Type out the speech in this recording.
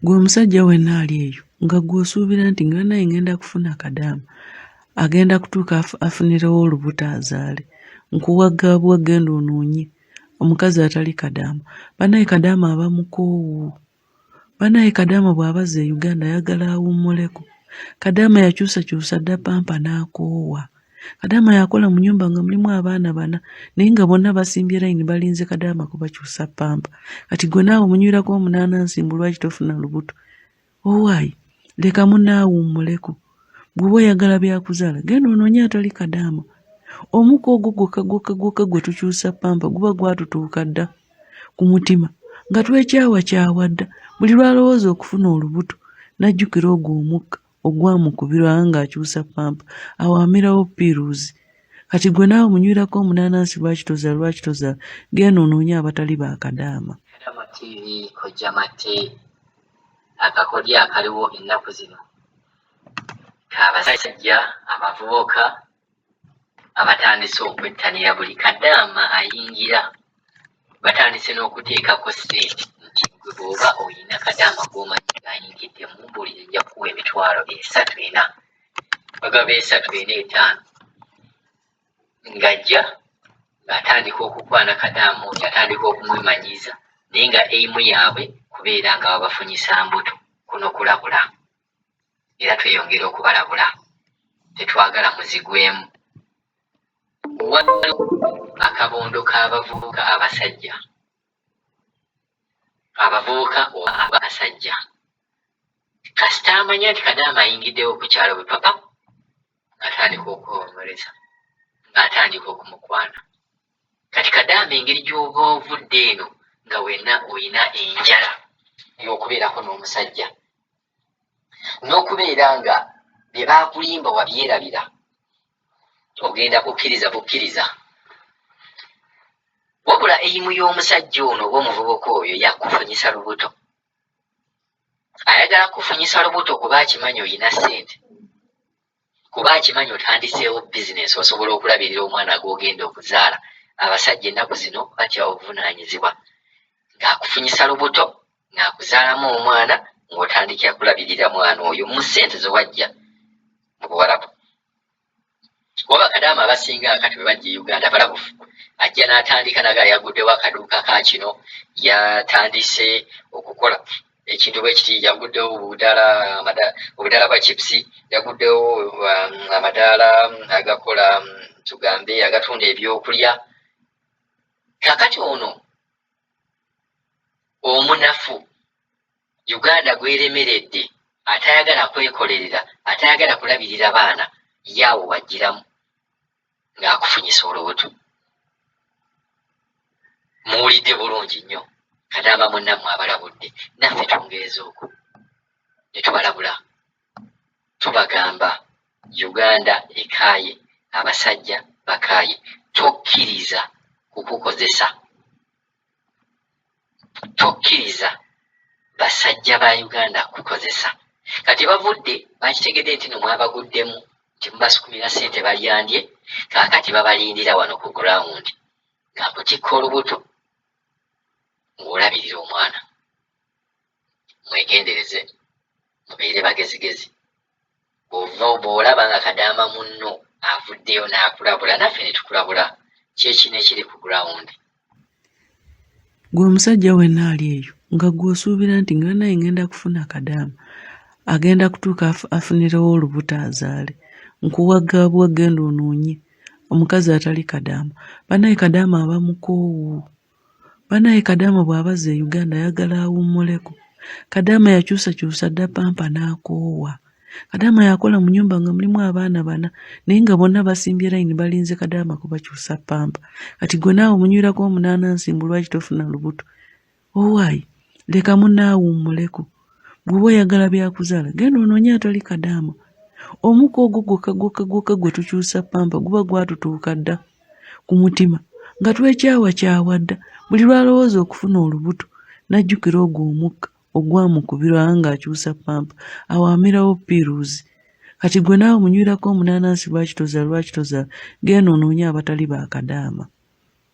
Gwe omusajja wenna ali eyo nga gw'osuubira nti nga naye ngenda kufuna kadaama agenda kutuuka afunirewo olubuto azaale nkuwaggaabwa genda onoonye omukazi atali kadaama banaye kadaama aba mukoowu banaye kadaama bw'abazza e Uganda ayagala awummuleko kadaama yakyusakyusa dda pampa n'akoowa kadaama yakola mu nnyumba nga mulimu abaana bana naye nga bonna basimbye layini balinze kadaama kubakyusa pampa kati gwe naawe omunywirako omunaanansimbu lwaki tofuna lubuto owaayi leka munaawummuleko bw'oba oyagala byakuzaala genda onoonye atali kadaama omuka ogwo gwokka gwe tukyusa pampa guba gwatutuuka dda ku mutima nga twekyawakyawa dda buli lwalowooza okufuna olubuto n'ajjukira ogwo omukka ogwamukubirwa ng'akyusa pampa awaamirawo piruuzi kati gwe naawe omunywirako omunaanansi lwaki tozaala genda onoonye abatali ba kadaama. Akakodyo akaliwo ennaku zino abasajja abavubuka abatandise okwettanira buli kadaama ayingira batandise n'okuteekako ssente nti gwe bw'oba oyina kadaama gw'omanyi ng'ayingidde mumbuulire nja kuwa emitwalo 3-4 bagaba 3-5 ng'ajja ng'atandika okukwana kadaama oyo atandika okumwemanyiiza naye nga eimu yaabwe kubeera nga babafunyisa mbuto kuno kulabula era tweyongera okubalabula tetwagala muzigwemu waliwo akabondo k'abavubuka abasajja abavubuka oba abasajja kasita amanya nti kadaama ayingiddewo ku kyalo bwe papa ng'atandika okwewomereza ng'atandika okumukwana kati kadaama engeri gy'oba ovudde eno nga wenna oyina enjala y'okubeerako n'omusajja n'okubeera nga bye baakulimba wabyerabira ogenda kukkiriza bukkiriza wabula eimu y'omusajja ono oba omuvubuka oyo yakufunyisa lubuto ayagala kufunyisa lubuto kuba akimanyi oyina ssente kuba akimanyi otandiseewo bizinesi osobola okulabirira omwana gw'ogenda okuzaala abasajja ennaku zino batya obuvunaanyizibwa ng'akufunyisa lubuto ng'akuzaalamu omwana ng'otandikira kulabirira mwana oyo mu ssente ze wajja mu Buwarabu. Kuba bakadaama abasinga kati bwe bajja e Uganda balabufu ajja n'atandika naga yaguddewo akaduuka ka kino yatandise okukola ekintu bwe kiti yaguddewo obudaala bwa chipusi yaguddewo amadaala agakola tugambe agatunda ebyokulya kakati ono omunafu Uganda gweremeredde atayagala kwekolerera atayagala kulabirira baana yaawo wajjiramu ng'akufunyisa olubuto muwulidde bulungi nnyo kadaama munnammwe abalabudde naffe twongereza okwo ne tubalabula tubagamba Uganda ekaaye abasajja bakaaye tokkiriza kukukozesa tokkiriza basajja ba Uganda kukozesa kati bavudde bakitegedde nti nomwabaguddemu nti mubasukumira ssente balyandye kaakati babalindira wano ku gurawundi nga kutikka olubuto ng'olabirira omwana mwegendereze mubeere bagezigezi bw'olaba nga kadaama munno avuddeyo n'akulabula naffe ne tukulabula kyekino ekiri ku gurawundi. Gwe omusajja wenna ali eyo nga gw'osuubira nti nga naye ngenda kufuna kadaama agenda kutuuka afunirewo olubuto azaale nkuwaggaabwa genda onoonye omukazi atali kadaama banaye kadaama aba mukoowu banaye kadaama bw'abazza e Uganda ayagala awummuleko kadaama yakyusakyusa dda pampa n'akoowa kadaama yakola mu nnyumba nga mulimu abaana bana naye nga bonna basimbye layini balinze kadaama kubakyusa pampa kati gwe naawe omunywirako omunaanansimbu lwaki tofuna lubuto owaayi leka munaawummuleko bw'oba oyagala byakuzaala genda onoonye atali kadaama omuka ogwo gwokka gwe tukyusa pampa guba gwatutuuka dda ku mutima nga twekyawakyawa dda buli lwalowooza okufuna olubuto n'ajjukira ogwo omukka ogwamukubirwa ng'akyusa pampa awaamirawo piruuzi kati gwe naawe omunywirako omunaanansi lwaki tozaala genda onoonye abatali ba kadaama.